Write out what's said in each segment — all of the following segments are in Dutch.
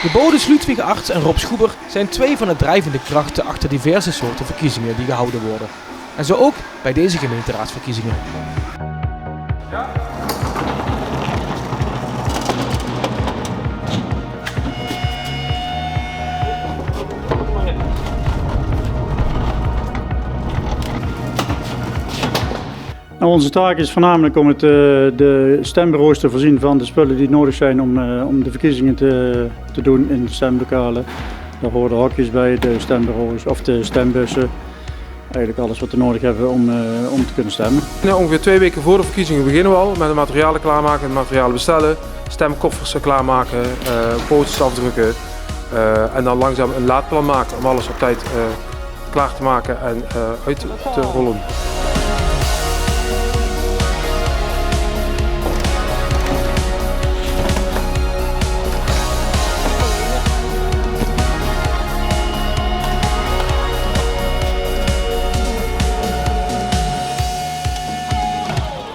De bodes Ludwig Arts en Rob Schoeber zijn twee van de drijvende krachten achter diverse soorten verkiezingen die gehouden worden. En zo ook bij deze gemeenteraadsverkiezingen. Nou, onze taak is voornamelijk om de stembureaus te voorzien van de spullen die nodig zijn om de verkiezingen te doen in de stemlokalen. Daar horen hokjes bij, de stembureaus of de stembussen. Eigenlijk alles wat we nodig hebben om te kunnen stemmen. Nou, ongeveer 2 weken voor de verkiezingen beginnen we al met de materialen klaarmaken, de materialen bestellen, stemkoffers klaarmaken, posters afdrukken en dan langzaam een laadplan maken om alles op tijd klaar te maken en uit te rollen.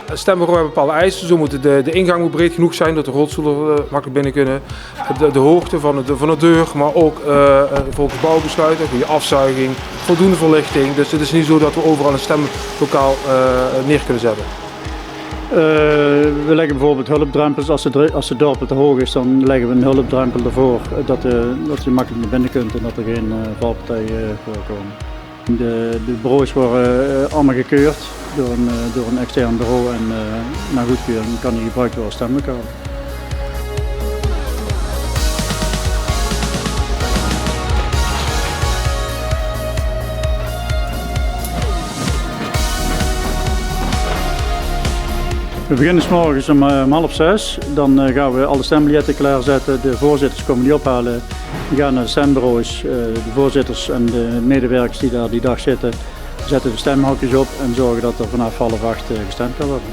Het stembureau heeft bepaalde eisen, zo moet de ingang moet breed genoeg zijn dat de rolstoelen makkelijk binnen kunnen. De hoogte van de deur, maar ook volgens bouwbesluiten, goede afzuiging, voldoende verlichting. Dus het is niet zo dat we overal een stemlokaal neer kunnen zetten. We leggen bijvoorbeeld hulpdrempels. Als de dorpel te hoog is, dan leggen we een hulpdrempel ervoor dat je makkelijk naar binnen kunt en dat er geen valpartijen voorkomen. De bureaus worden allemaal gekeurd door een extern bureau en na goedkeuring kan die gebruikt worden als stemlokaal. We beginnen 's morgens om 5:30. Dan gaan we alle stembiljetten klaarzetten. De voorzitters komen die ophalen. Die gaan naar de stembureaus. De voorzitters en de medewerkers die daar die dag zitten, zetten de stemhokjes op en zorgen dat er vanaf 7:30 gestemd kan worden.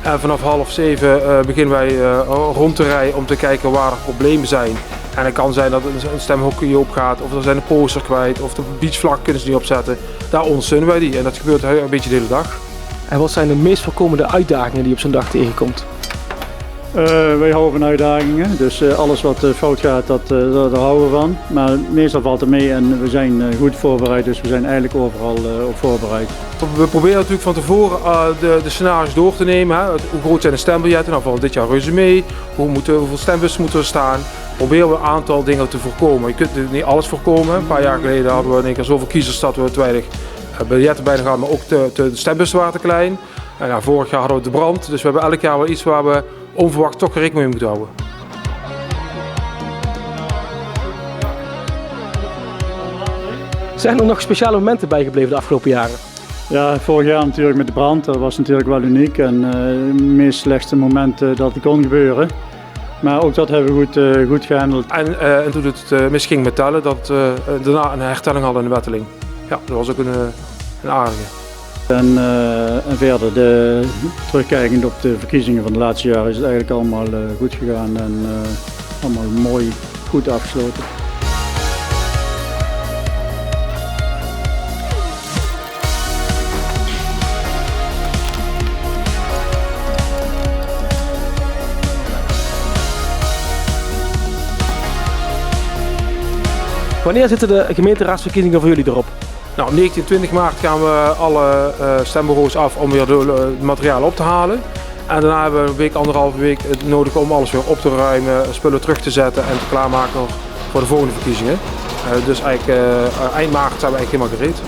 En vanaf 6:30 beginnen wij rond te rijden om te kijken waar er problemen zijn. En het kan zijn dat een stemhokje opgaat, of er zijn een poster kwijt, of de beachvlag kunnen ze niet opzetten. Daar ondersteunen wij die en dat gebeurt een beetje de hele dag. En wat zijn de meest voorkomende uitdagingen die je op zo'n dag tegenkomt? Wij houden van uitdagingen, dus alles wat fout gaat, daar houden we van. Maar meestal valt het mee en we zijn goed voorbereid, dus we zijn eigenlijk overal op voorbereid. We proberen natuurlijk van tevoren de scenario's door te nemen. Hè. Hoe groot zijn de stembiljetten? Nou, voor dit jaar resume. Hoeveel stembussen moeten er staan? Proberen we een aantal dingen te voorkomen. Je kunt natuurlijk niet alles voorkomen. Een paar jaar geleden hadden we in één keer zoveel kiezers dat we te weinig biljetten bijna gaan, maar ook de stembussen waren te klein. En ja, vorig jaar hadden we de brand, dus we hebben elk jaar wel iets waar we onverwacht toch rekening mee moeten houden. Zijn er nog speciale momenten bijgebleven de afgelopen jaren? Ja, vorig jaar natuurlijk met de brand, dat was natuurlijk wel uniek en het meest slechtste moment dat het kon gebeuren. Maar ook dat hebben we goed gehandeld. En toen het misging met tellen, dat daarna een hertelling hadden in de Wetteling. Ja, dat was ook een aardige. En verder, terugkijkend op de verkiezingen van de laatste jaren, is het eigenlijk allemaal goed gegaan en allemaal mooi, goed afgesloten. Wanneer zitten de gemeenteraadsverkiezingen voor jullie erop? Nou, op 19 en 20 maart gaan we alle stembureaus af om weer het materiaal op te halen. En daarna hebben we een week, 1,5 week nodig om alles weer op te ruimen, spullen terug te zetten en te klaarmaken voor de volgende verkiezingen. Dus eigenlijk eind maart zijn we eigenlijk helemaal gereed.